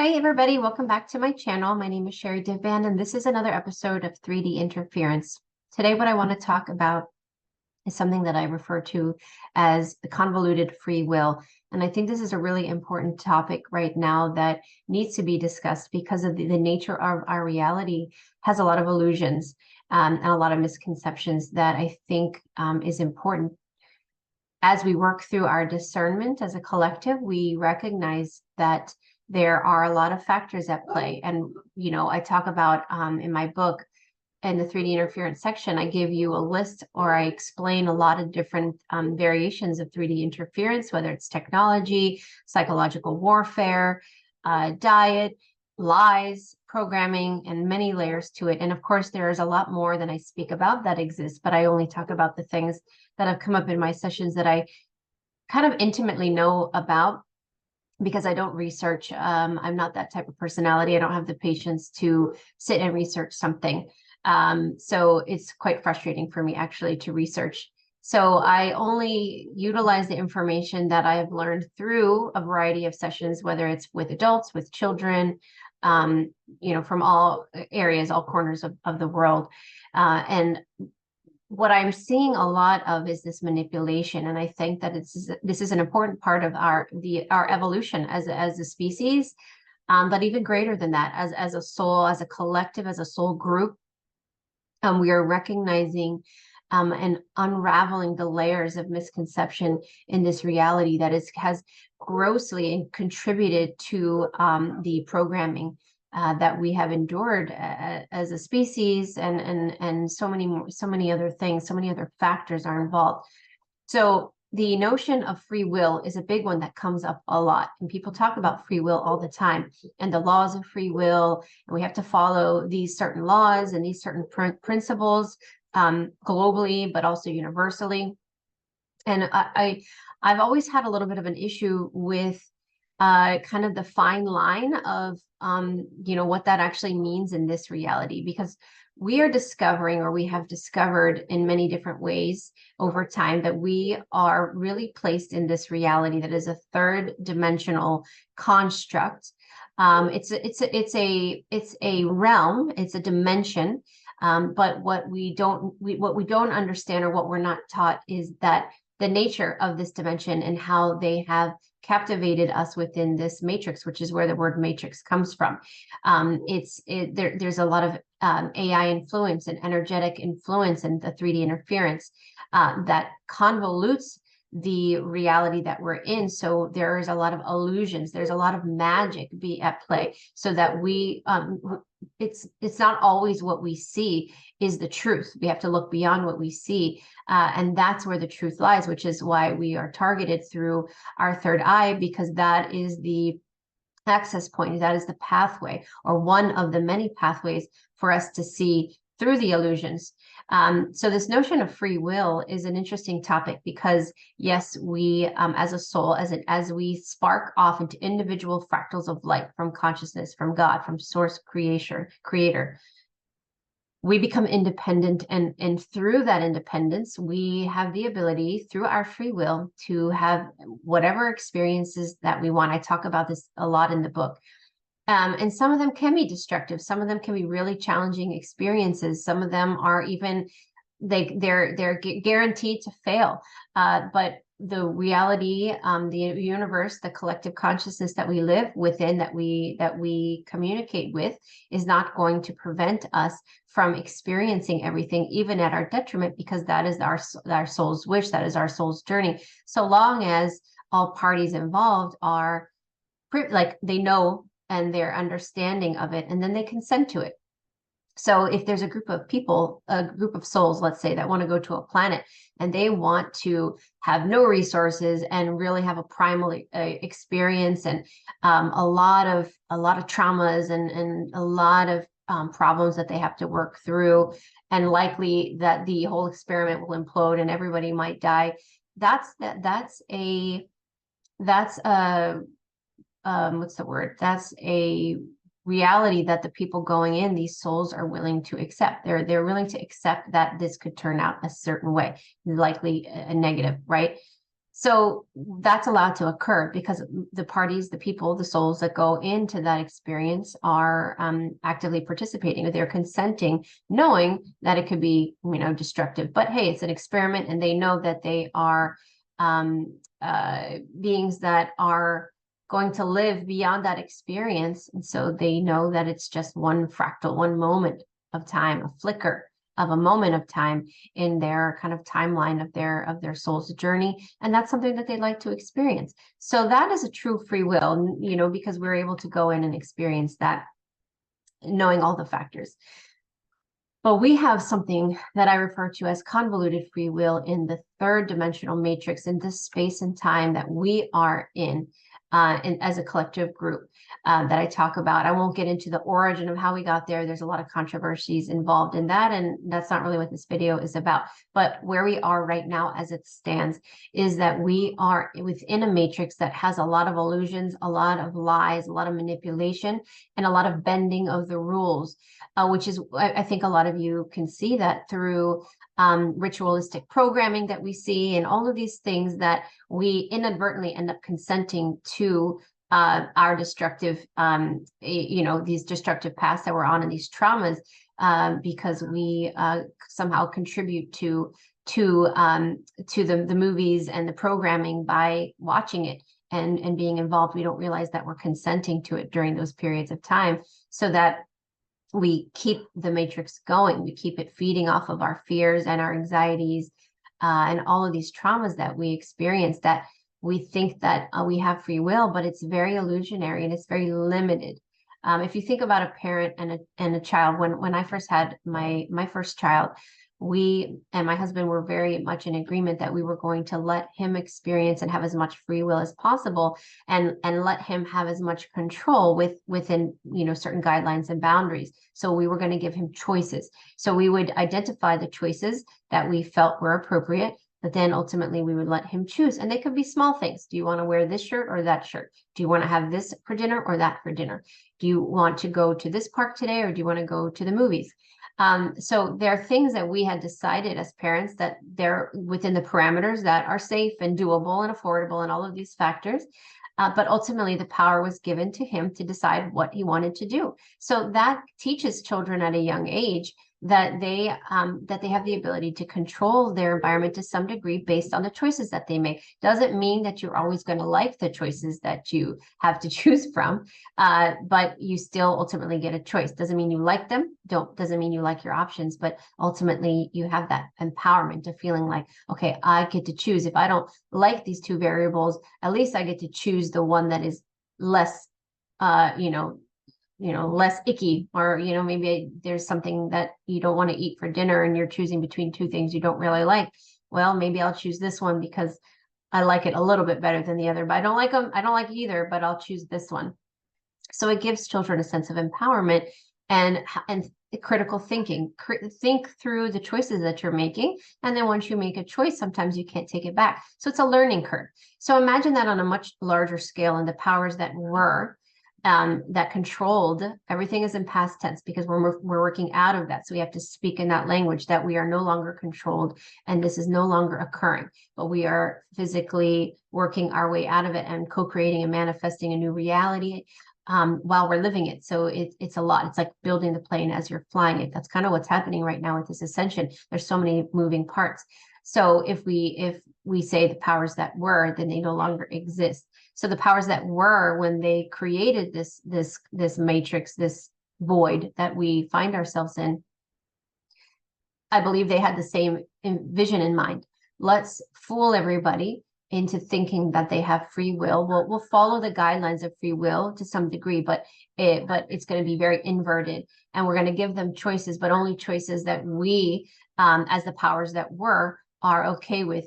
Hi, everybody. Welcome back to my channel. My name is Sherri Divband, and this is another episode of 3D Interference. Today, what I want to talk about is something that I refer to as the convoluted free will. And I think this is a really important topic right now that needs to be discussed because of the nature of our reality has a lot of illusions and a lot of misconceptions that I think is important. As we work through our discernment as a collective, we recognize that there are a lot of factors at play. And, I talk about in my book, in the 3D interference section, I give you a list or I explain a lot of different variations of 3D interference, whether it's technology, psychological warfare, diet, lies, programming, and many layers to it. And of course, there's a lot more than I speak about that exists, but I only talk about the things that have come up in my sessions that I kind of intimately know about, because I don't research. I'm not that type of personality. I don't have the patience to sit and research something. So it's quite frustrating for me actually to research. So I only utilize the information that I've learned through a variety of sessions, whether it's with adults, with children, from all areas, all corners of the world. And what I'm seeing a lot of is this manipulation, and I think that this is an important part of our evolution as a species, but even greater than that, as a soul, as a collective, as a soul group, we are recognizing and unraveling the layers of misconception in this reality that has grossly contributed to the programming that we have endured as a species, and so many other things, so many other factors are involved. So the notion of free will is a big one that comes up a lot, and people talk about free will all the time and the laws of free will, and we have to follow these certain laws and these certain principles globally, but also universally. And I've always had a little bit of an issue with kind of the fine line of what that actually means in this reality, because we are discovering, or we have discovered in many different ways over time, that we are really placed in this reality that is a third dimensional construct. It's a realm, it's a dimension, but what we don't understand, or what we're not taught, is that the nature of this dimension and how they have captivated us within this matrix, which is where the word matrix comes from. There's a lot of AI influence and energetic influence and the 3D interference that convolutes the reality that we're in. So there is a lot of illusions. There's a lot of magic at play, so that it's not always what we see is the truth. We have to look beyond what we see. And that's where the truth lies, which is why we are targeted through our third eye, because that is the access point. That is the pathway, or one of the many pathways for us to see through the illusions. So this notion of free will is an interesting topic, because yes, we as a soul, as we spark off into individual fractals of light from consciousness, from God, from source creator, we become independent, and through that independence, we have the ability, through our free will, to have whatever experiences that we want. I talk about this a lot in the book. And some of them can be destructive. Some of them can be really challenging experiences. Some of them are even, they're guaranteed to fail. But the reality, the universe, the collective consciousness that we live within, that we communicate with, is not going to prevent us from experiencing everything, even at our detriment, because that is our soul's wish, that is our soul's journey. So long as all parties involved are they know, and their understanding of it, and then they consent to it. So if there's a group of people, a group of souls, let's say, that want to go to a planet, and they want to have no resources and really have a primal experience, and a lot of traumas and a lot of problems that they have to work through, and likely that the whole experiment will implode and everybody might die. That's what's the word? That's a reality that the people going in, these souls, are willing to accept. They're willing to accept that this could turn out a certain way, likely a negative, right? So that's allowed to occur because the parties, the people, the souls that go into that experience are actively participating, or they're consenting, knowing that it could be, destructive. But hey, it's an experiment, and they know that they are beings that are going to live beyond that experience. And so they know that it's just one fractal, one moment of time, a flicker of a moment of time in their kind of timeline of their soul's journey, and that's something that they'd like to experience. So that is a true free will, because we're able to go in and experience that, knowing all the factors. But we have something that I refer to as convoluted free will in the third dimensional matrix, in this space and time that we are in. And as a collective group that I talk about. I won't get into the origin of how we got there. There's a lot of controversies involved in that, and that's not really what this video is about. But where we are right now as it stands is that we are within a matrix that has a lot of illusions, a lot of lies, a lot of manipulation, and a lot of bending of the rules, which is, I think a lot of you can see that through ritualistic programming that we see, and all of these things that we inadvertently end up consenting to our destructive, these destructive paths that we're on, and these traumas, because we somehow contribute to the movies and the programming by watching it and being involved. We don't realize that we're consenting to it during those periods of time, so that we keep the matrix going. We keep it feeding off of our fears and our anxieties, and all of these traumas that we experience, that we think that we have free will, but it's very illusionary and it's very limited. If you think about a parent and a child, when I first had my first child, we and my husband were very much in agreement that we were going to let him experience and have as much free will as possible, and let him have as much control within certain guidelines and boundaries. So we were going to give him choices. So we would identify the choices that we felt were appropriate, but then ultimately we would let him choose. And they could be small things. Do you want to wear this shirt or that shirt? Do you want to have this for dinner or that for dinner? Do you want to go to this park today, or do you want to go to the movies? So there are things that we had decided as parents that they're within the parameters that are safe and doable and affordable and all of these factors. But ultimately, the power was given to him to decide what he wanted to do. So that teaches children at a young age that they have the ability to control their environment to some degree based on the choices that they make. Doesn't mean that you're always going to like the choices that you have to choose from, but you still ultimately get a choice. Doesn't mean you like them. Doesn't mean you like your options, but ultimately you have that empowerment of feeling like, okay, I get to choose. If I don't like these two variables, at least I get to choose the one that is less, less icky, or, maybe there's something that you don't want to eat for dinner and you're choosing between two things you don't really like. Well, maybe I'll choose this one because I like it a little bit better than the other, but I don't like them. I don't like either, but I'll choose this one. So it gives children a sense of empowerment and critical thinking. Think through the choices that you're making. And then once you make a choice, sometimes you can't take it back. So it's a learning curve. So imagine that on a much larger scale, and the powers that were, that controlled everything is in past tense, because we're working out of that. So we have to speak in that language that we are no longer controlled, and this is no longer occurring, but we are physically working our way out of it and co-creating and manifesting a new reality while we're living it. So it's a lot. It's like building the plane as you're flying it. That's kind of what's happening right now with this ascension. There's so many moving parts. So if we say the powers that were, then they no longer exist. So the powers that were, when they created this matrix, this void that we find ourselves in, I believe they had the same vision in mind. Let's fool everybody into thinking that they have free will. We'll follow the guidelines of free will to some degree, but it's going to be very inverted, and we're going to give them choices, but only choices that we, as the powers that were, are okay with,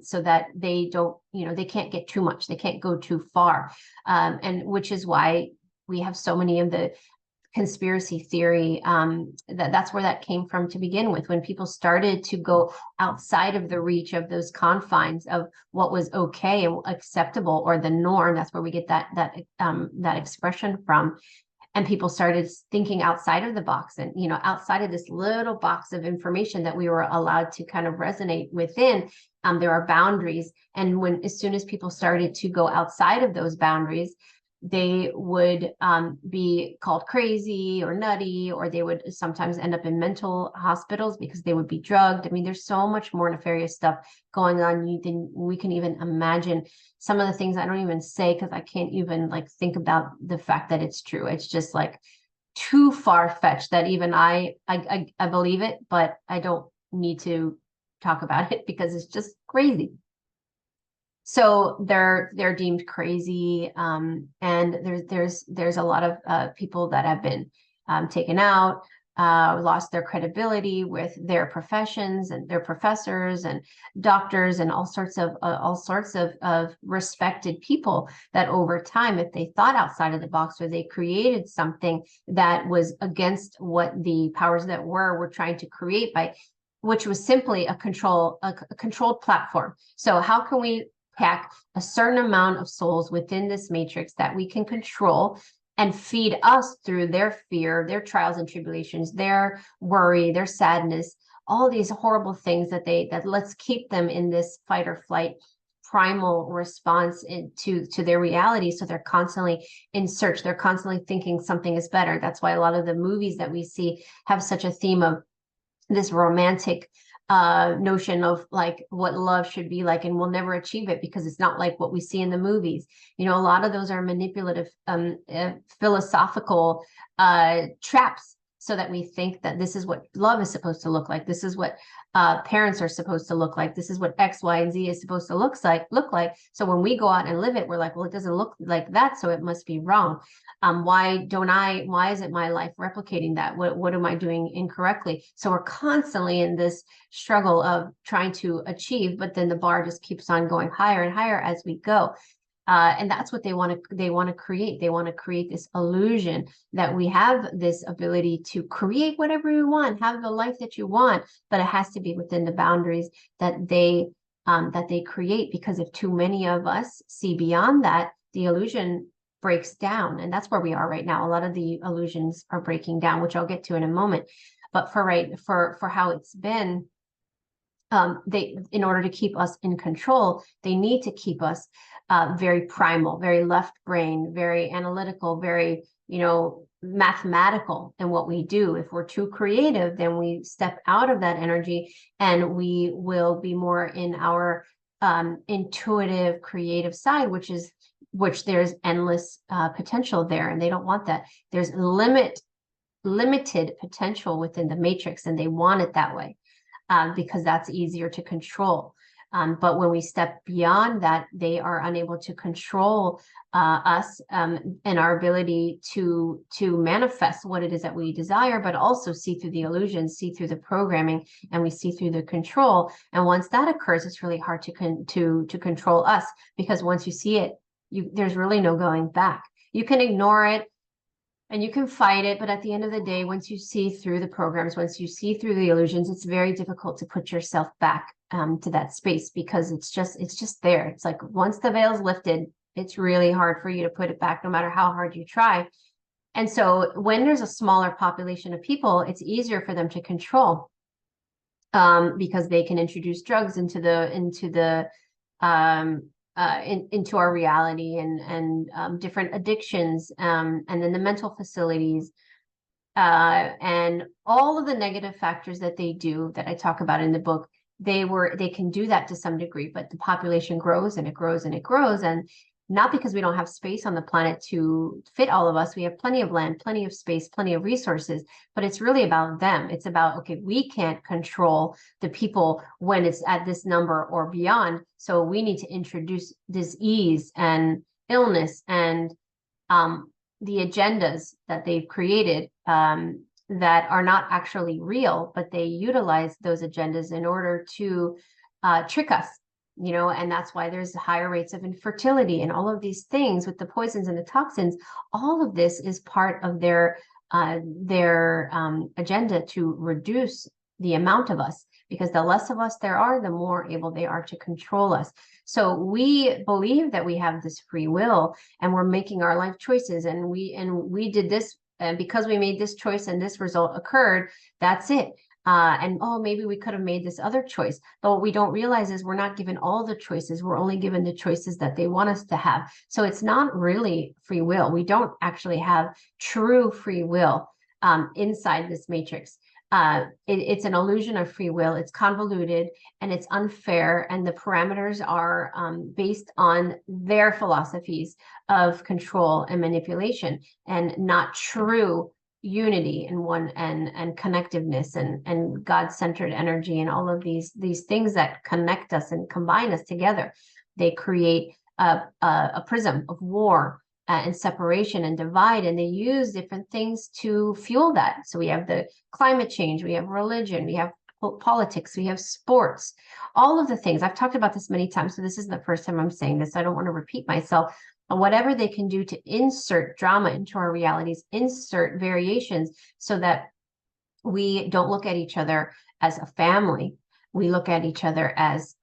so that they don't, they can't get too much, they can't go too far, and which is why we have so many of the conspiracy theory, that's where that came from to begin with. When people started to go outside of the reach of those confines of what was okay and acceptable, or the norm, that's where we get that expression from. And people started thinking outside of the box, and outside of this little box of information that we were allowed to kind of resonate within. There are boundaries. And as soon as people started to go outside of those boundaries, they would be called crazy or nutty, or they would sometimes end up in mental hospitals because they would be drugged. I mean, there's so much more nefarious stuff going on than we can even imagine. Some of the things I don't even say because I can't even like think about the fact that it's true. It's just like too far-fetched that even I believe it, but I don't need to talk about it because it's just crazy. So they're deemed crazy, and there's a lot of people that have been taken out, lost their credibility with their professions and their professors and doctors and all sorts of respected people that over time, if they thought outside of the box or they created something that was against what the powers that were trying to create which was simply a controlled platform. So how can we pack a certain amount of souls within this matrix that we can control and feed us through their fear, their trials and tribulations, their worry, their sadness, all these horrible things that let's keep them in this fight or flight primal response to their reality. So they're constantly in search. They're constantly thinking something is better. That's why a lot of the movies that we see have such a theme of this romantic notion of like what love should be like, and we'll never achieve it because it's not like what we see in the movies. A lot of those are manipulative philosophical traps, so that we think that this is what love is supposed to look like. This is what parents are supposed to look like. This is what X, Y, and Z is supposed to look like. So when we go out and live it, we're like, well, it doesn't look like that, so it must be wrong. Why isn't my life replicating that? What am I doing incorrectly? So we're constantly in this struggle of trying to achieve, but then the bar just keeps on going higher and higher as we go. And that's what they want to create. They want to create this illusion that we have this ability to create whatever we want, have the life that you want, but it has to be within the boundaries that they create. Because if too many of us see beyond that, the illusion breaks down. And that's where we are right now. A lot of the illusions are breaking down, which I'll get to in a moment. But for how it's been, in order to keep us in control, they need to keep us very primal, very left brain, very analytical, very, mathematical in what we do. If we're too creative, then we step out of that energy and we will be more in our intuitive, creative side, which there's endless potential there, and they don't want that. There's limited potential within the matrix, and they want it that way. Because that's easier to control. But when we step beyond that, they are unable to control us and our ability to manifest what it is that we desire, but also see through the illusions, see through the programming, and we see through the control. And once that occurs, it's really hard to control us, because once you see it, there's really no going back. You can ignore it and you can fight it, but at the end of the day, once you see through the programs, once you see through the illusions, it's very difficult to put yourself back to that space, because it's just there. It's like once the veil's lifted, it's really hard for you to put it back, no matter how hard you try. And so when there's a smaller population of people, it's easier for them to control, because they can introduce drugs into our reality, and different addictions, and then the mental facilities, and all of the negative factors that they do, that I talk about in the book. They can do that to some degree, but the population grows and it grows and it grows. And not because we don't have space on the planet to fit all of us. We have plenty of land, plenty of space, plenty of resources, but it's really about them. It's about, okay, we can't control the people when it's at this number or beyond. So we need to introduce disease and illness and the agendas that they've created, that are not actually real, but they utilize those agendas in order to trick us. And that's why there's higher rates of infertility and all of these things with the poisons and the toxins. All of this is part of their agenda to reduce the amount of us, because the less of us there are, the more able they are to control us. So we believe that we have this free will, and we're making our life choices, and we did this, and because we made this choice and this result occurred, that's it. And oh, maybe we could have made this other choice. But what we don't realize is we're not given all the choices. We're only given the choices that they want us to have. So it's not really free will. We don't actually have true free will inside this matrix. It's an illusion of free will. It's convoluted and it's unfair. And the parameters are based on their philosophies of control and manipulation, and not true unity and one and connectiveness and God-centered energy and all of these things that connect us and combine us together. They create a prism of war and separation and divide, and they use different things to fuel that. So we have the climate change, we have religion, we have politics, we have sports, all of the things. I've talked about this many times, so this is the first time I'm saying this. I don't want to repeat myself. Whatever they can do to insert drama into our realities, insert variations, so that we don't look at each other as a family. We look at each other as,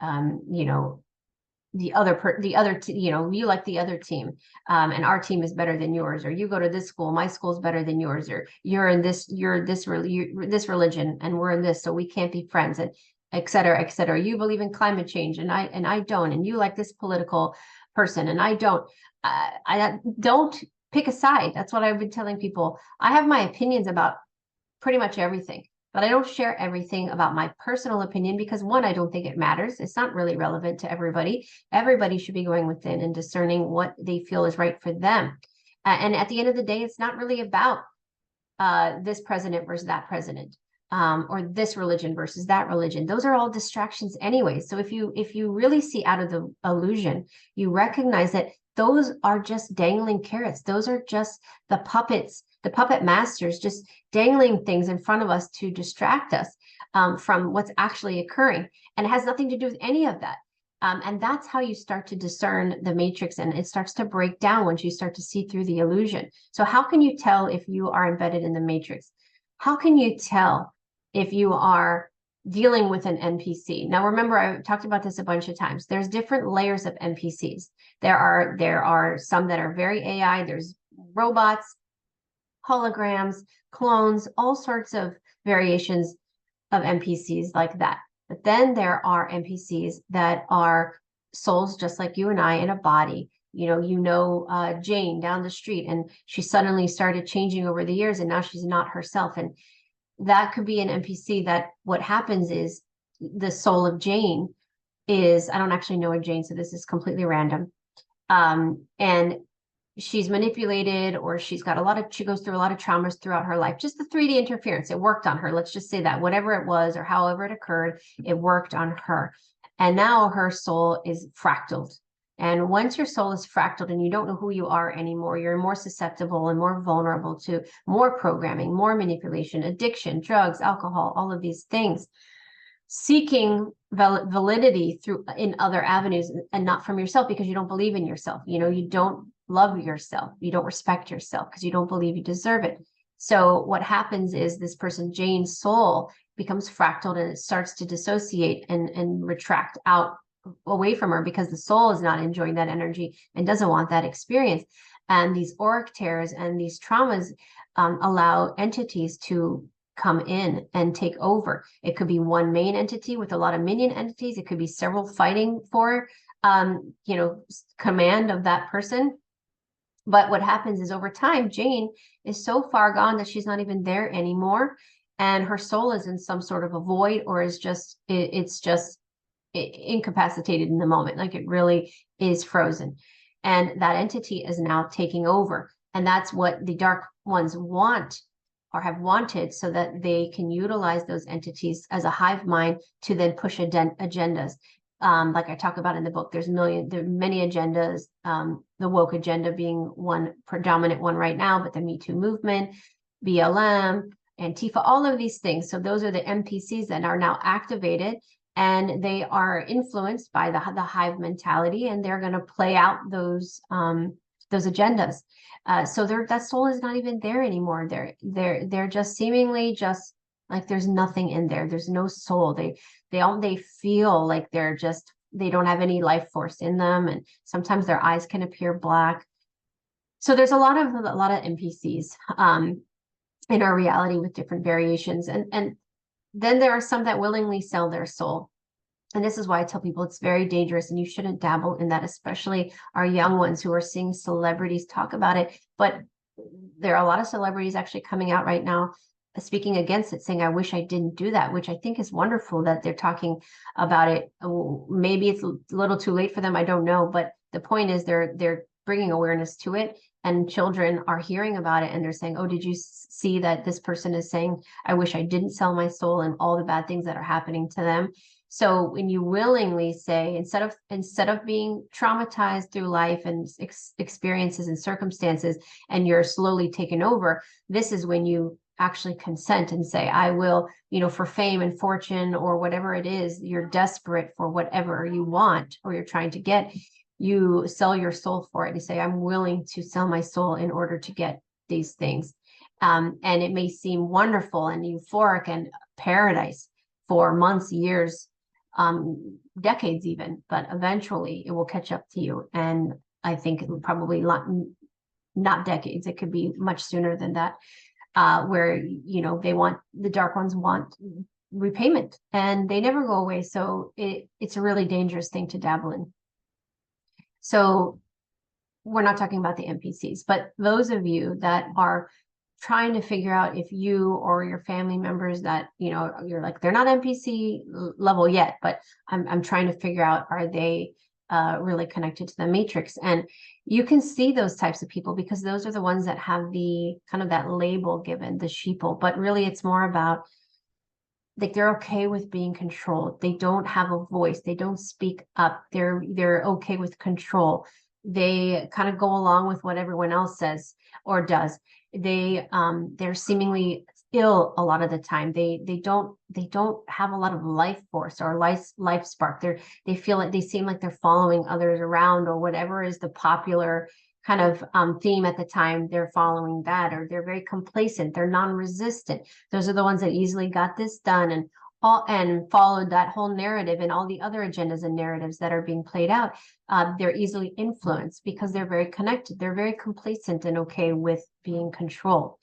the other, you like the other team, and our team is better than yours, or you go to this school, my school's better than yours, or you're this religion, and we're in this, so we can't be friends, and et cetera, et cetera. You believe in climate change, and I don't, and you like this political person, and I don't. I don't pick a side. That's what I've been telling people. I have my opinions about pretty much everything, but I don't share everything about my personal opinion because, one, I don't think it matters. It's not really relevant to everybody. Everybody should be going within and discerning what they feel is right for them. And at the end of the day, it's not really about this president versus that president, or this religion versus that religion. Those are all distractions anyway. So if you really see out of the illusion, you recognize that those are just dangling carrots. Those are just the puppets, the puppet masters, just dangling things in front of us to distract us from what's actually occurring. And it has nothing to do with any of that. And that's how you start to discern the matrix, and it starts to break down once you start to see through the illusion. So how can you tell if you are embedded in the matrix? How can you tell if you are dealing with an NPC? Now, remember, I talked about this a bunch of times. There's different layers of NPCs. There are some that are very AI. There's robots, holograms, clones, all sorts of variations of NPCs like that. But then there are NPCs that are souls just like you and I in a body. Jane down the street, and she suddenly started changing over the years, and now she's not herself. And that could be an NPC that what happens is the soul of Jane is, I don't actually know a Jane, so this is completely random. And she's manipulated, or she goes through a lot of traumas throughout her life. Just the 3D interference, it worked on her. Let's just say that whatever it was or however it occurred, it worked on her. And now her soul is fractaled. And once your soul is fractaled and you don't know who you are anymore, you're more susceptible and more vulnerable to more programming, more manipulation, addiction, drugs, alcohol, all of these things. Seeking validity in other avenues and not from yourself, because you don't believe in yourself. You don't love yourself. You don't respect yourself because you don't believe you deserve it. So what happens is this person, Jane's soul, becomes fractaled, and it starts to dissociate and retract out away from her because the soul is not enjoying that energy and doesn't want that experience. And these auric tears and these traumas allow entities to come in and take over. It could be one main entity with a lot of minion entities. It could be several fighting for, command of that person. But what happens is, over time, Jane is so far gone that she's not even there anymore. And her soul is in some sort of a void, or it's just incapacitated in the moment. Like, it really is frozen. And that entity is now taking over. And that's what the dark ones want, or have wanted, so that they can utilize those entities as a hive mind to then push agendas. Like I talk about in the book, there are many agendas, the woke agenda being one predominant one right now, but the Me Too movement, BLM, Antifa, all of these things. So those are the NPCs that are now activated, and they are influenced by the hive mentality, and they're going to play out those agendas. So that soul is not even there anymore. They're just seemingly just like there's nothing in there. There's no soul. They feel like they don't have any life force in them, and sometimes their eyes can appear black. So there's a lot of NPCs in our reality with different variations, and Then there are some that willingly sell their soul. And this is why I tell people it's very dangerous and you shouldn't dabble in that, especially our young ones who are seeing celebrities talk about it. But there are a lot of celebrities actually coming out right now speaking against it, saying, I wish I didn't do that, which I think is wonderful that they're talking about it. Maybe it's a little too late for them. I don't know. But the point is they're bringing awareness to it, and children are hearing about it and they're saying, oh, did you see that this person is saying, I wish I didn't sell my soul, and all the bad things that are happening to them. So when you willingly say, instead of being traumatized through life and experiences and circumstances, and you're slowly taken over, this is when you actually consent and say, I will, for fame and fortune or whatever it is, you're desperate for whatever you want or you're trying to get, you sell your soul for it. You say, I'm willing to sell my soul in order to get these things. And it may seem wonderful and euphoric and paradise for months, years, decades even, but eventually it will catch up to you. And I think it will probably not decades. It could be much sooner than that, where, the dark ones want repayment and they never go away. So it's a really dangerous thing to dabble in. So we're not talking about the NPCs, but those of you that are trying to figure out if you or your family members that, you're like, they're not NPC level yet, but I'm trying to figure out, are they really connected to the matrix? And you can see those types of people because those are the ones that have the kind of that label given, the sheeple, but really it's more about like they're okay with being controlled. They don't have a voice. They don't speak up. They're okay with control. They kind of go along with what everyone else says or does. They're seemingly ill a lot of the time. They don't have a lot of life force or life spark. They feel like they seem like they're following others around or whatever is the popular kind of theme at the time. They're following that, or they're very complacent. They're non-resistant. Those are the ones that easily got this done and followed that whole narrative and all the other agendas and narratives that are being played out. They're easily influenced because they're very connected. They're very complacent and okay with being controlled.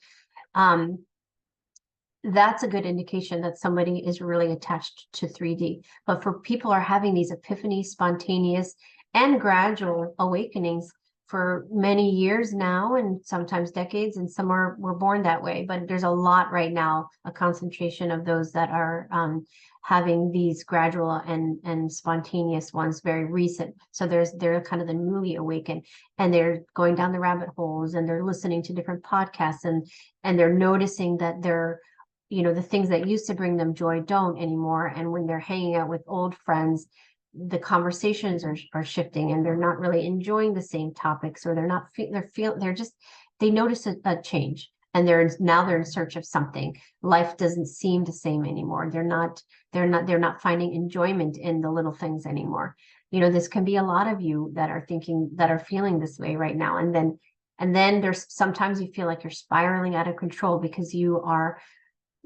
That's a good indication that somebody is really attached to 3D. But for people who are having these epiphanies, spontaneous and gradual awakenings for many years now, and sometimes decades, and some were born that way. But there's a lot right now, a concentration of those that are having these gradual and spontaneous ones, very recent. So they're kind of the newly awakened, and they're going down the rabbit holes, and they're listening to different podcasts, and they're noticing that they're, the things that used to bring them joy don't anymore. And when they're hanging out with old friends, the conversations are shifting and they're not really enjoying the same topics, or they notice a change, and they're in search of something. Life doesn't seem the same anymore. They're not finding enjoyment in the little things anymore. This can be a lot of you that are feeling this way right now. And then there's sometimes you feel like you're spiraling out of control because you are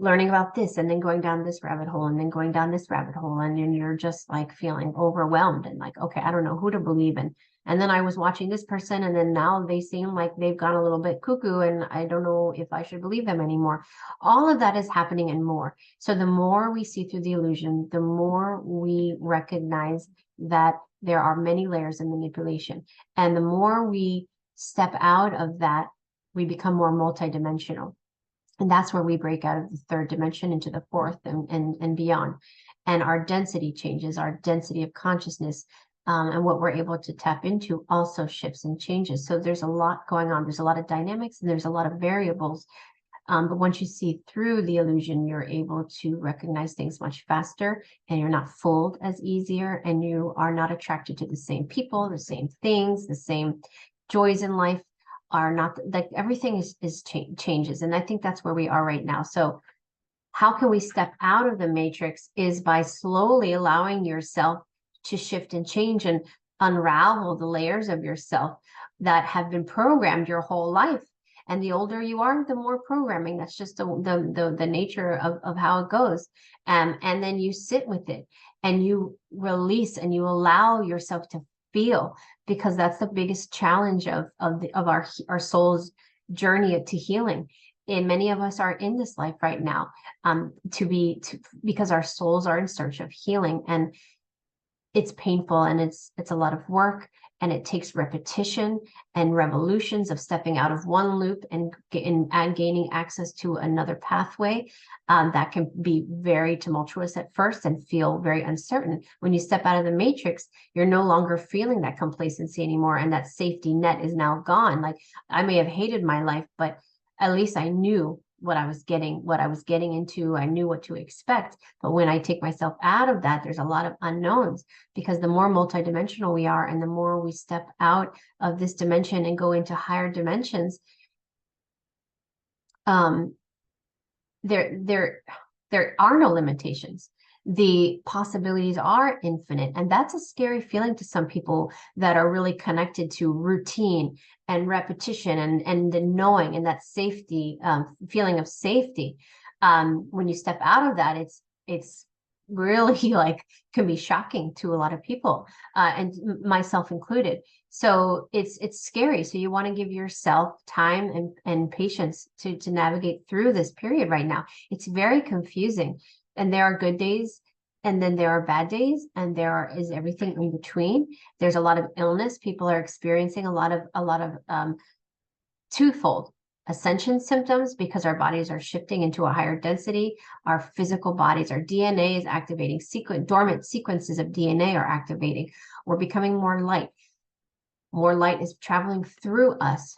learning about this and then going down this rabbit hole and then going down this rabbit hole, and then you're just like feeling overwhelmed and like, okay, I don't know who to believe in. And then I was watching this person, and then now they seem like they've gone a little bit cuckoo, and I don't know if I should believe them anymore. All of that is happening and more. So the more we see through the illusion, the more we recognize that there are many layers of manipulation. And the more we step out of that, we become more multidimensional. And that's where we break out of the third dimension into the fourth and beyond. And our density changes, our density of consciousness, and what we're able to tap into also shifts and changes. So there's a lot going on. There's a lot of dynamics and there's a lot of variables. But once you see through the illusion, you're able to recognize things much faster, and you're not fooled as easier, and you are not attracted to the same people, the same things, the same joys in life. Are not like everything changes. And I think that's where we are right now. So how can we step out of the matrix is by slowly allowing yourself to shift and change and unravel the layers of yourself that have been programmed your whole life. And the older you are, the more programming. That's just the nature of how it goes. And then you sit with it and you release and you allow yourself to feel, because that's the biggest challenge of our soul's journey to healing, and many of us are in this life right now, because our souls are in search of healing, and it's painful, and it's a lot of work, and it takes repetition and revolutions of stepping out of one loop and gaining access to another pathway. That can be very tumultuous at first and feel very uncertain. When you step out of the matrix, you're no longer feeling that complacency anymore, and that safety net is now gone. Like, I may have hated my life, but at least I knew what I was getting into. I knew what to expect. But when I take myself out of that, there's a lot of unknowns, because the more multidimensional we are, and the more we step out of this dimension and go into higher dimensions, there are no limitations. The possibilities are infinite, and that's a scary feeling to some people that are really connected to routine and repetition and the knowing and that safety, feeling of safety. When you step out of that, it's really like, can be shocking to a lot of people, and myself included. So it's scary. So you want to give yourself time and patience to navigate through this period right now. It's very confusing, and there are good days, and then there are bad days, and is everything in between. There's a lot of illness. People are experiencing a lot of twofold ascension symptoms, because our bodies are shifting into a higher density. Our physical bodies, our DNA is activating, dormant sequences of DNA are activating. We're becoming more light. More light is traveling through us.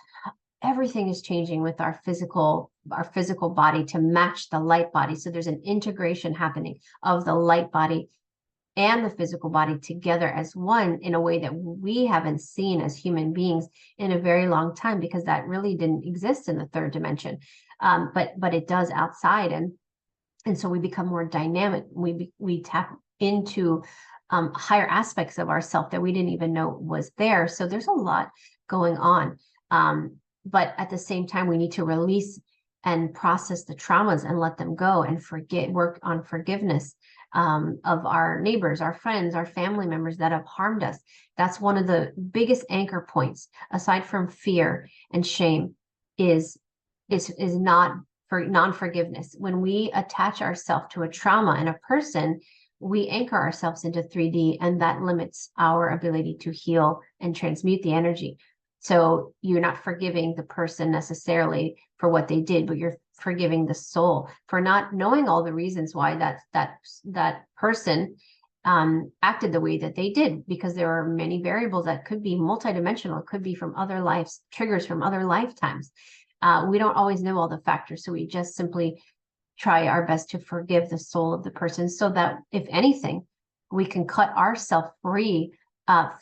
Everything is changing with our physical body to match the light body. So there's an integration happening of the light body and the physical body together as one, in a way that we haven't seen as human beings in a very long time, because that really didn't exist in the third dimension. But it does outside, and so we become more dynamic. We tap into higher aspects of ourself that we didn't even know was there. So there's a lot going on. But at the same time, we need to release and process the traumas and let them go, and work on forgiveness of our neighbors, our friends, our family members that have harmed us. That's one of the biggest anchor points, aside from fear and shame, is not for non-forgiveness. When we attach ourselves to a trauma and a person, we anchor ourselves into 3D, and that limits our ability to heal and transmute the energy. So you're not forgiving the person necessarily for what they did, but you're forgiving the soul for not knowing all the reasons why that person acted the way that they did, because there are many variables that could be multidimensional. It could be from other lives, triggers from other lifetimes. We don't always know all the factors, so we just simply try our best to forgive the soul of the person, so that, if anything, we can cut ourselves free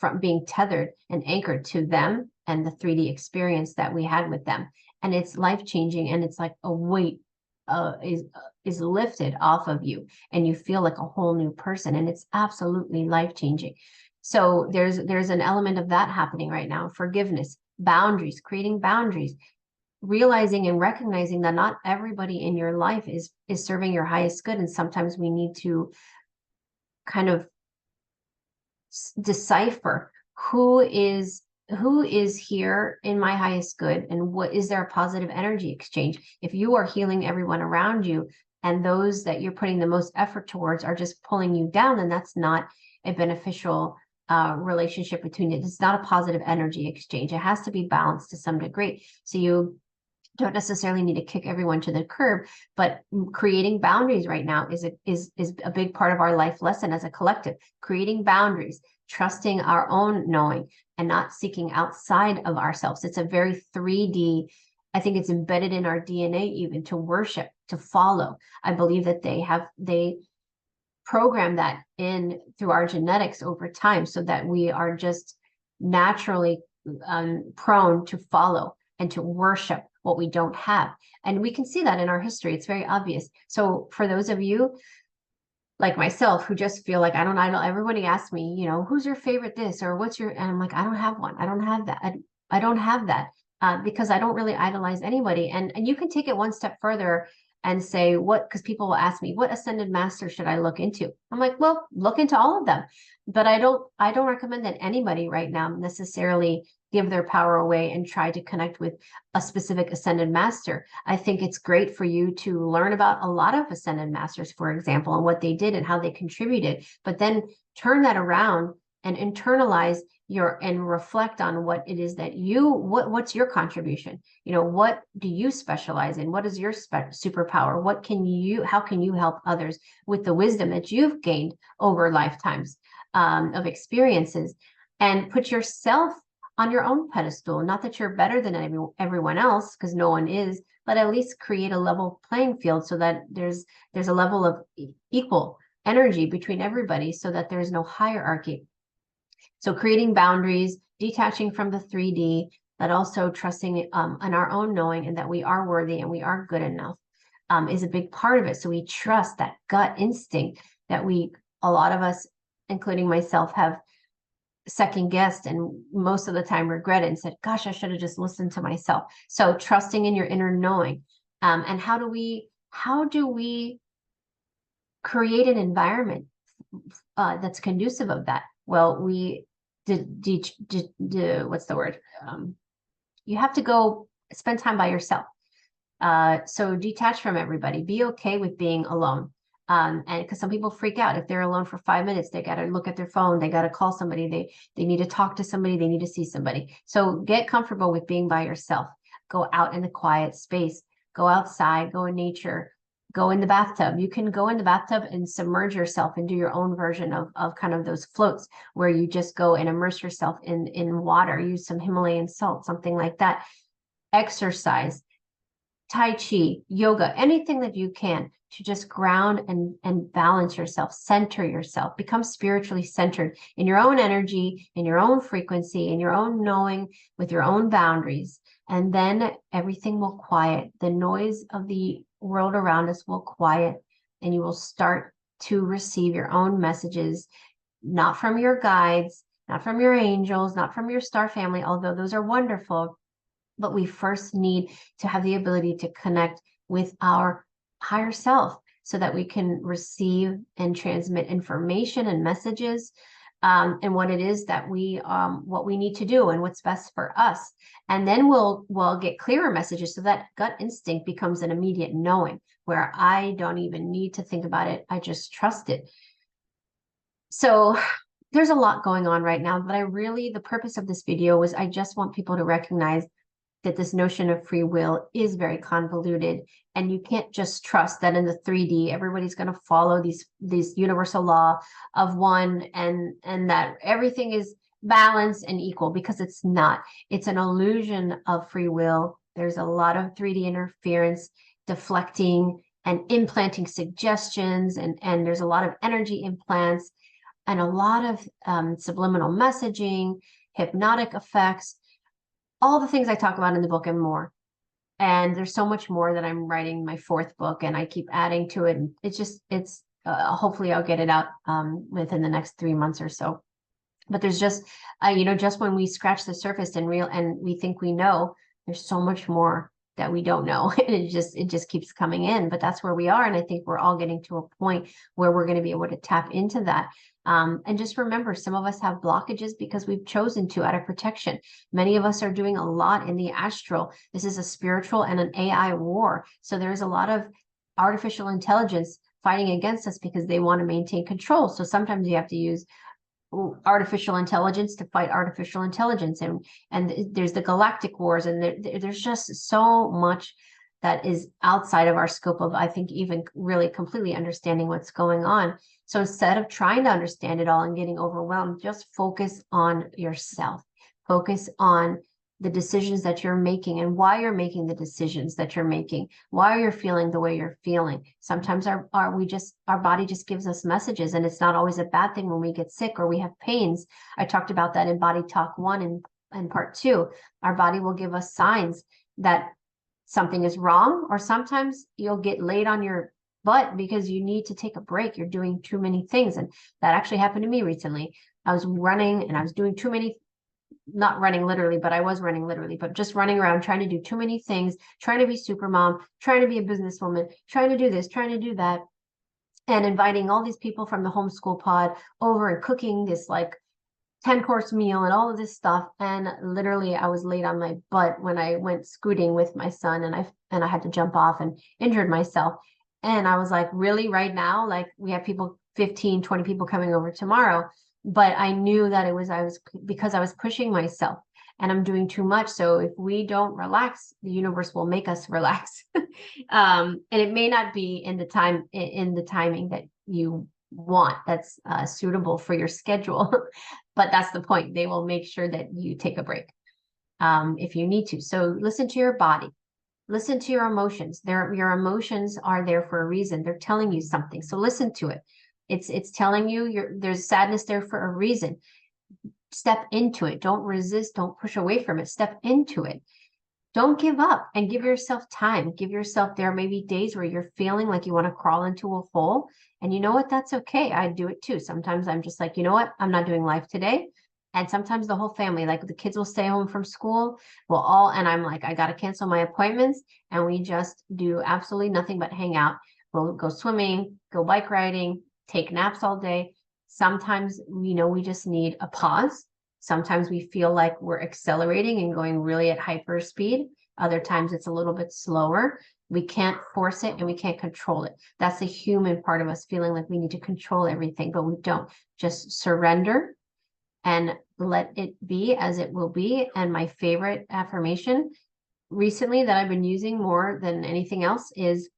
from being tethered and anchored to them and the 3D experience that we had with them. And it's life-changing, and it's like a weight is lifted off of you, and you feel like a whole new person, and it's absolutely life-changing. So there's an element of that happening right now. Forgiveness, boundaries, creating boundaries, realizing and recognizing that not everybody in your life is serving your highest good. And sometimes we need to kind of decipher who is here in my highest good, and what is there a positive energy exchange. If you are healing everyone around you, and those that you're putting the most effort towards are just pulling you down, then that's not a beneficial relationship between it. It's not a positive energy exchange. It has to be balanced to some degree. So you don't necessarily need to kick everyone to the curb, but creating boundaries right now is a big part of our life lesson as a collective. Creating boundaries, trusting our own knowing, and not seeking outside of ourselves. It's a very 3D. I think it's embedded in our DNA, even, to worship, to follow. I believe that they program that in through our genetics over time, so that we are just naturally prone to follow and to worship what we don't have. And we can see that in our history. It's very obvious. So for those of you like myself who just feel like, I don't know, everybody asks me, who's your favorite this, or what's your, and I'm like, I don't have one. I don't have that. I don't have that because I don't really idolize anybody. And you can take it one step further and say, because people will ask me, what ascended master should I look into? I'm like, well, look into all of them. But I don't recommend that anybody right now necessarily give their power away and try to connect with a specific ascended master. I think it's great for you to learn about a lot of ascended masters, for example, and what they did and how they contributed, but then turn that around and internalize and reflect on what it is that what's your contribution? What do you specialize in? What is your superpower? How can you help others with the wisdom that you've gained over lifetimes of experiences, and put yourself on your own pedestal? Not that you're better than everyone else, because no one is, but at least create a level playing field so that there's a level of equal energy between everybody, so that there's no hierarchy. So creating boundaries, detaching from the 3D, but also trusting in our own knowing, and that we are worthy and we are good enough is a big part of it. So we trust that gut instinct that a lot of us, including myself, have second guessed and most of the time regretted and said, gosh, I should have just listened to myself. So trusting in your inner knowing. And how do we create an environment that's conducive of that? Well, what's the word? You have to go spend time by yourself. So detach from everybody. Be okay with being alone. And because some people freak out if they're alone for 5 minutes, they got to look at their phone, they got to call somebody, they need to talk to somebody, they need to see somebody. So get comfortable with being by yourself. Go out in the quiet space. Go outside. Go in nature. Go in the bathtub. You can go in the bathtub and submerge yourself and do your own version of kind of those floats where you just go and immerse yourself in water. Use some Himalayan salt, something like that. Exercise, Tai Chi, yoga, anything that you can to just ground and balance yourself, center yourself, become spiritually centered in your own energy, in your own frequency, in your own knowing, with your own boundaries. And then everything will quiet. The noise of the world around us will quiet, and you will start to receive your own messages, not from your guides, not from your angels, not from your star family, although those are wonderful. But we first need to have the ability to connect with our higher self so that we can receive and transmit information and messages, and what it is that what we need to do and what's best for us. And then we'll get clearer messages, so that gut instinct becomes an immediate knowing where I don't even need to think about it. I just trust it. So there's a lot going on right now, but the purpose of this video was I just want people to recognize that this notion of free will is very convoluted, and you can't just trust that in the 3D everybody's going to follow these universal law of one, and that everything is balanced and equal, because it's not. It's an illusion of free will. There's a lot of 3D interference, deflecting and implanting suggestions, and there's a lot of energy implants and a lot of subliminal messaging, hypnotic effects, all the things I talk about in the book and more. And there's so much more that I'm writing my 4th book, and I keep adding to it. And it's hopefully I'll get it out within the next 3 months or so. But there's just, just when we scratch the surface and we think we know, there's so much more that we don't know. And it just keeps coming in. But that's where we are. And I think we're all getting to a point where we're going to be able to tap into that. And just remember, some of us have blockages because we've chosen to out of protection. Many of us are doing a lot in the astral. This is a spiritual and an AI war. So there's a lot of artificial intelligence fighting against us because they want to maintain control. So sometimes you have to use artificial intelligence to fight artificial intelligence. And there's the galactic wars, and there's just so much that is outside of our scope of, I think, even really completely understanding what's going on. So instead of trying to understand it all and getting overwhelmed, just focus on yourself. Focus on the decisions that you're making and why you're making the decisions that you're making, why you're feeling the way you're feeling. Sometimes our body just gives us messages, and it's not always a bad thing when we get sick or we have pains. I talked about that in Body Talk 1 and Part 2. Our body will give us signs that something is wrong, or sometimes you'll get laid on your butt because you need to take a break. You're doing too many things. And that actually happened to me recently. I was running and I was doing too many, not running literally, but I was running literally, but just running around trying to do too many things, trying to be super mom, trying to be a businesswoman, trying to do this, trying to do that, and inviting all these people from the homeschool pod over and cooking this like 10-course meal and all of this stuff. And literally I was laid on my butt when I went scooting with my son, and I had to jump off and injured myself. And I was like, really, right now? Like, we have people, 15, 20 people coming over tomorrow. But I knew that because I was pushing myself and I'm doing too much. So if we don't relax, the universe will make us relax. And it may not be in the timing that you want, that's suitable for your schedule. But that's the point. They will make sure that you take a break if you need to. So listen to your body. Listen to your emotions. Your emotions are there for a reason. They're telling you something. So listen to it. It's telling you there's sadness there for a reason. Step into it. Don't resist. Don't push away from it. Step into it. Don't give up, and give yourself time. Give yourself, there may be days where you're feeling like you want to crawl into a hole. And you know what? That's okay. I do it too. Sometimes I'm just like, you know what? I'm not doing life today. And sometimes the whole family, like the kids will stay home from school. And I'm like, I got to cancel my appointments. And we just do absolutely nothing but hang out. We'll go swimming, go bike riding, take naps all day. Sometimes, we just need a pause. Sometimes we feel like we're accelerating and going really at hyper speed. Other times it's a little bit slower. We can't force it and we can't control it. That's the human part of us, feeling like we need to control everything, but we don't. Just surrender and let it be as it will be. And my favorite affirmation recently that I've been using more than anything else is,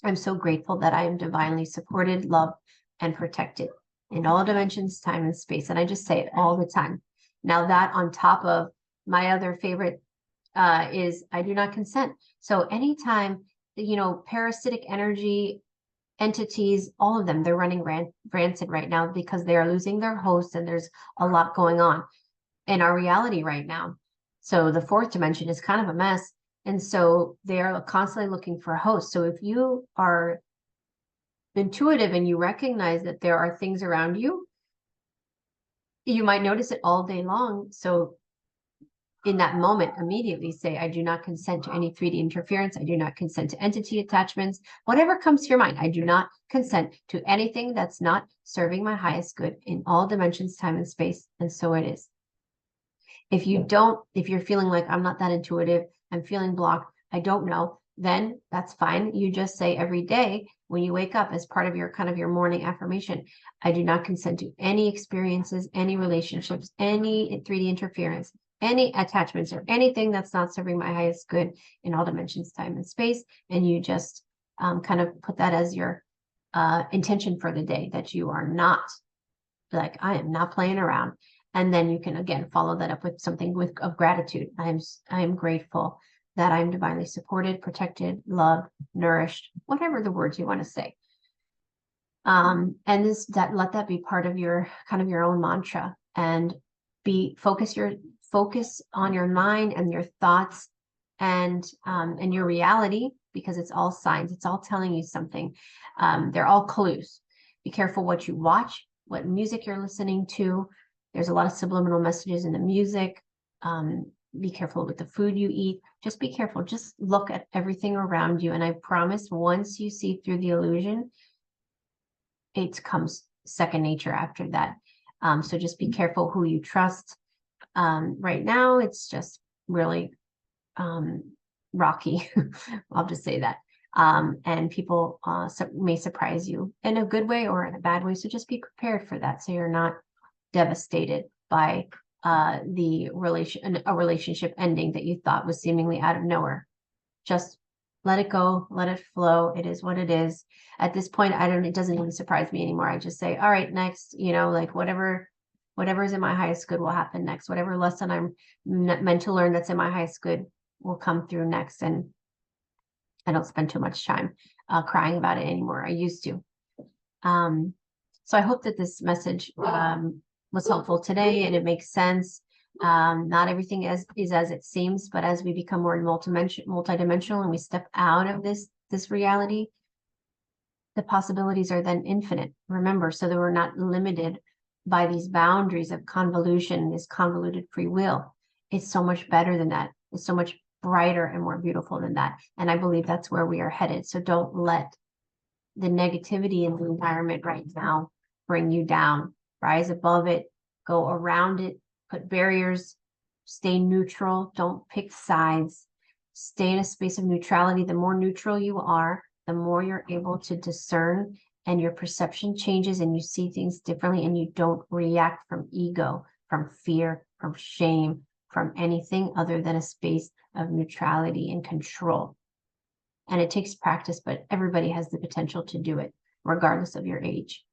I'm so grateful that I am divinely supported, loved, and protected in all dimensions, time, and space. And I just say it all the time. Now, that on top of my other favorite is, I do not consent. So anytime, parasitic energy entities, all of them, they're running rancid right now because they are losing their hosts, and there's a lot going on in our reality right now. So the fourth dimension is kind of a mess. And so they're constantly looking for hosts. So if you are intuitive and you recognize that there are things around you, you might notice it all day long. So in that moment, immediately say, I do not consent to any 3D interference. I do not consent to entity attachments. Whatever comes to your mind, I do not consent to anything that's not serving my highest good in all dimensions, time, and space. And so it is. If you're feeling like, I'm not that intuitive, I'm feeling blocked, I don't know, then that's fine. You just say every day when you wake up, as part of your morning affirmation, I do not consent to any experiences, any relationships, any 3D interference, any attachments, or anything that's not serving my highest good in all dimensions, time, and space. And you just kind of put that as your intention for the day, that you are not, like, I am not playing around. And then you can again follow that up with something of gratitude. I am grateful that I'm divinely supported, protected, loved, nourished, whatever the words you want to say. And let that be part of your your own mantra, and focus on your mind and your thoughts and your reality, because it's all signs. It's all telling you something. They're all clues. Be careful what you watch, what music you're listening to. There's a lot of subliminal messages in the music. Be careful with the food you eat. Just be careful. Just look at everything around you. And I promise, once you see through the illusion, it comes second nature after that. So just be careful who you trust. Right now, it's just really rocky. I'll just say that. And people may surprise you in a good way or in a bad way. So just be prepared for that, so you're not devastated by a relationship ending that you thought was seemingly out of nowhere. Just let it go, let it flow. It is what it is. At this point, it doesn't even surprise me anymore. I just say, all right, next, like whatever is in my highest good will happen next. Whatever lesson I'm meant to learn that's in my highest good will come through next. And I don't spend too much time crying about it anymore. I used to. So I hope that this message was helpful today, and it makes sense. Not everything is as it seems, but as we become more multidimensional and we step out of this reality, the possibilities are then infinite. Remember, so that we're not limited by these boundaries of convolution, this convoluted free will. It's so much better than that. It's so much brighter and more beautiful than that. And I believe that's where we are headed. So don't let the negativity in the environment right now bring you down. Rise above it. go around it, put barriers, stay neutral, don't pick sides, stay in a space of neutrality. The more neutral you are, the more you're able to discern, and your perception changes and you see things differently, and you don't react from ego, from fear, from shame, from anything other than a space of neutrality and control. And it takes practice, but everybody has the potential to do it, regardless of your age.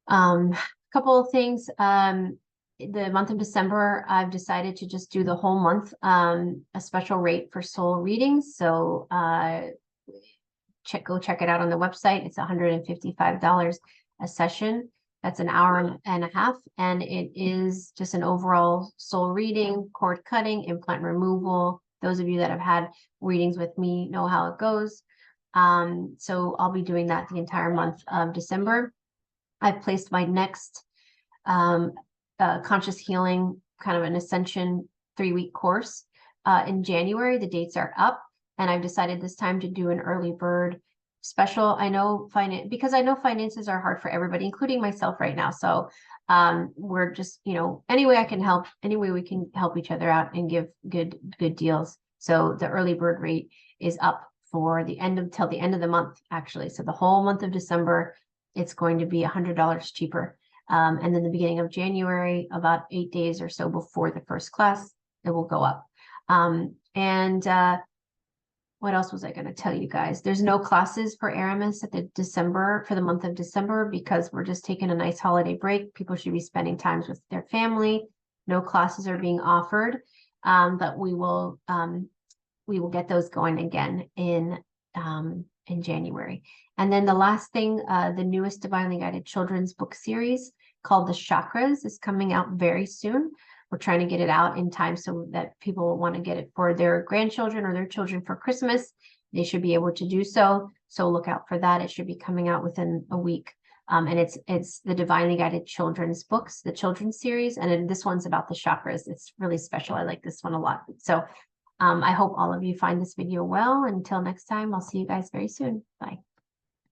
Couple of things. The month of December, I've decided to just do the whole month, a special rate for soul readings. So go check it out on the website. It's $155 a session. That's an hour and a half, and it is just an overall soul reading, cord cutting, implant removal. Those of you that have had readings with me know how it goes. So I'll be doing that the entire month of December. I've placed my next conscious healing, kind of an Ascension 3-week course in January. The dates are up, and I've decided this time to do an early bird special. I know because I know finances are hard for everybody, including myself right now. So we're just, any way I can help, any way we can help each other out and give good deals. So the early bird rate is up for till the end of the month, actually. So the whole month of December, it's going to be $100 cheaper. And then the beginning of January, about 8 days or so before the first class, it will go up. What else was I going to tell you guys? There's no classes for Aramis for the month of December, because we're just taking a nice holiday break. People should be spending time with their family. No classes are being offered, but we will get those going again in January. And then the last thing, the newest Divinely Guided children's book series called The Chakras is coming out very soon. We're trying to get it out in time so that people will want to get it for their grandchildren or their children for Christmas. They should be able to do so. So look out for that. It should be coming out within a week. And it's the Divinely Guided children's books, the children's series. And then this one's about the chakras. It's really special. I like this one a lot. So I hope all of you find this video well. Until next time, I'll see you guys very soon. Bye.